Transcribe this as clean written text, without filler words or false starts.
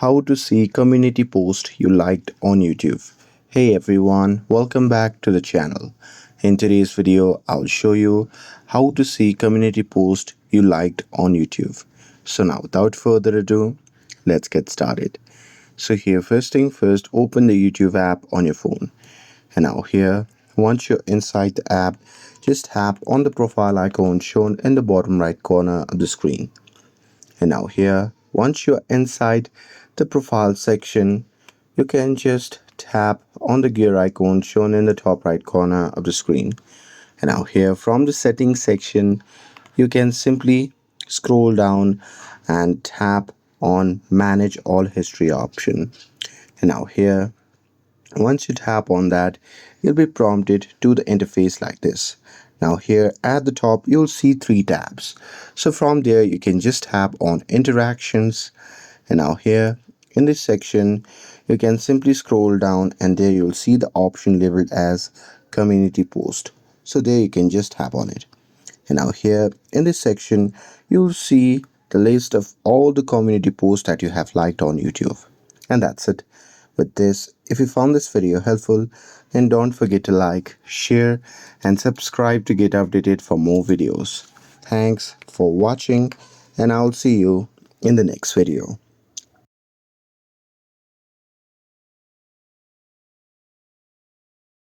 how to see community post you liked on YouTube. Hey everyone, welcome back to the channel. In today's video, I'll show you how to see community post you liked on YouTube. So now without further ado, let's get started. So here, first thing first, open the YouTube app on your phone. And now here, once you're inside the app, just tap on the profile icon shown in the bottom right corner of the screen. And now here, once you're inside the profile section, you can just tap on the gear icon shown in the top right corner of the screen. And now here from the settings section, you can simply scroll down and tap on manage all history option. And now here, once you tap on that, you'll be prompted to the interface like this. Now here at the top, you'll see three tabs. So from there, you can just tap on interactions. And now here in this section, you can simply scroll down and there you'll see the option labeled as community post. So there you can just tap on it. And now here in this section, you'll see the list of all the community posts that you have liked on YouTube. And that's it. With this, if you found this video helpful, then don't forget to like, share, and subscribe to get updated for more videos. Thanks for watching, and I'll see you in the next video.